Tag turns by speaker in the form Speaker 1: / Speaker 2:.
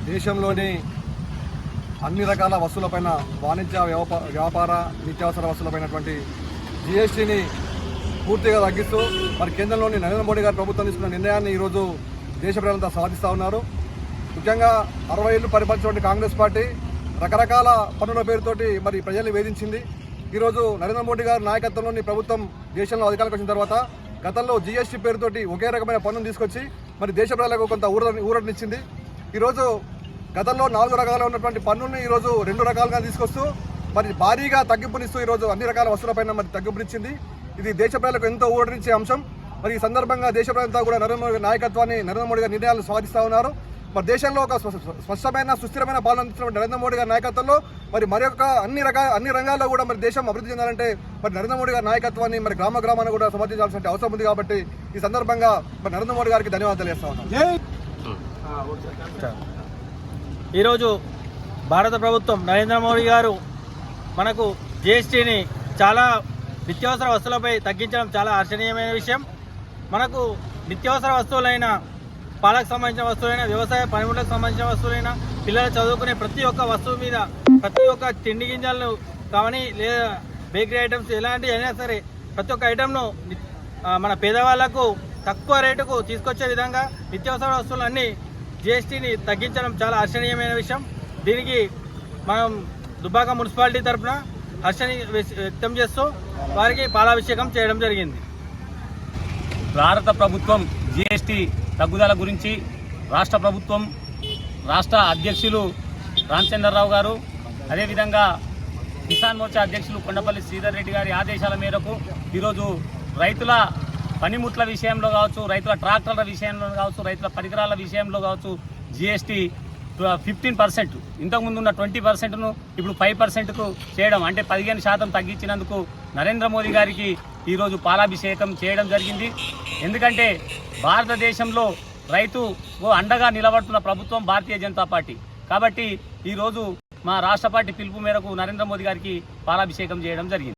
Speaker 1: దేశంలోని అన్ని రకాల వస్తువులపైన వాణిజ్య వ్యాపార నిత్యావసర వస్తువులపైనటువంటి జీఎస్టీని పూర్తిగా తగ్గిస్తూ మరి కేంద్రంలోని నరేంద్ర మోడీ గారి ప్రభుత్వం తీసుకున్న నిర్ణయాన్ని ఈరోజు దేశ ప్రజలంతా స్వాగతిస్తూ ఉన్నారు. ముఖ్యంగా 60 ఏళ్లు పరిపాలించినటువంటి కాంగ్రెస్ పార్టీ రకరకాల పన్నుల పేరుతోటి మరి ప్రజల్ని వేధించింది. ఈరోజు నరేంద్ర మోడీ గారి నాయకత్వంలోని ప్రభుత్వం దేశంలో అధికారంలోకి వచ్చిన తర్వాత గతంలో జీఎస్టీ పేరుతోటి ఒకే రకమైన పన్నును తీసుకొచ్చి మరి దేశ ప్రజలకు కొంత ఊరటనిచ్చింది. ఈరోజు గతంలో 4 రకాల ఉన్నటువంటి పన్నుల్ని ఈరోజు 2 రకాలుగా తీసుకొస్తూ మరి భారీగా తగ్గింపునిస్తూ ఈరోజు అన్ని రకాల వస్తువులపైన మరి తగ్గింపునిచ్చింది. ఇది దేశ ప్రజలకు ఎంతో ఊరటనిచ్చే అంశం. మరి ఈ సందర్భంగా దేశ ప్రజలంతా కూడా నరేంద్ర మోడీ నాయకత్వాన్ని, నరేంద్ర మోడీ గారి నిర్ణయాలను స్వాగతిస్తూ ఉన్నారు. మరి దేశంలో ఒక స్పష్టమైన సుస్థిరమైన పాలన అందిస్తున్న నరేంద్ర మోడీ గారి నాయకత్వంలో మరి మరొక అన్ని రంగాల్లో కూడా మరి దేశం అభివృద్ధి చెందాలంటే మరి నరేంద్ర మోడీ గారి నాయకత్వాన్ని మరి గ్రామాన్ని కూడా సమర్థించాల్సిన అవసరం ఉంది. కాబట్టి ఈ సందర్భంగా మరి నరేంద్ర మోడీ గారికి ధన్యవాదాలు తెలియజేస్తా ఉన్నాం.
Speaker 2: ఈరోజు భారత ప్రభుత్వం నరేంద్ర మోడీ గారు మనకు జీఎస్టీని చాలా నిత్యావసర వస్తువులపై తగ్గించడం చాలా హర్షణీయమైన విషయం. మనకు నిత్యావసర వస్తువులైన పాలకు సంబంధించిన వస్తువులైన, వ్యవసాయ పనిముట్లకు సంబంధించిన వస్తువులైన, పిల్లలు చదువుకునే ప్రతి ఒక్క వస్తువు మీద, ప్రతి ఒక్క తిండి గింజలను కానీ లేదా బేకరీ ఐటమ్స్ ఎలాంటివి అయినా సరే ప్రతి ఒక్క ఐటమ్ను మన పేదవాళ్లకు తక్కువ రేటుకు తీసుకొచ్చే విధంగా నిత్యావసర వస్తువులన్నీ జీఎస్టీని తగ్గించడం చాలా హర్షణీయమైన విషయం. దీనికి మనం దుబ్బాక మున్సిపాలిటీ తరఫున హర్షని వ్యక్తం చేస్తూ వారికి పాలాభిషేకం చేయడం జరిగింది.
Speaker 3: భారత ప్రభుత్వం జీఎస్టీ తగ్గుదల గురించి రాష్ట్ర ప్రభుత్వం, రాష్ట్ర అధ్యక్షులు రామచంద్రరావు గారు, అదేవిధంగా కిసాన్ మోర్చా అధ్యక్షులు కొండపల్లి శ్రీధర్ రెడ్డి గారి ఆదేశాల మేరకు ఈరోజు రైతుల పనిముట్ల విషయంలో కావచ్చు, రైతుల ట్రాక్టర్ల విషయంలో కావచ్చు, రైతుల పరికరాల విషయంలో కావచ్చు జీఎస్టీ 15%, ఇంతకుముందు ఉన్న 20%ను ఇప్పుడు 5%కు చేయడం, అంటే 15% తగ్గించినందుకు నరేంద్ర మోదీ గారికి ఈరోజు పాలాభిషేకం చేయడం జరిగింది. ఎందుకంటే భారతదేశంలో రైతుకు అండగా నిలబడుతున్న ప్రభుత్వం భారతీయ జనతా పార్టీ. కాబట్టి ఈరోజు మా రాష్ట్ర పార్టీ పిలుపు మేరకు నరేంద్ర మోదీ గారికి పాలాభిషేకం చేయడం జరిగింది.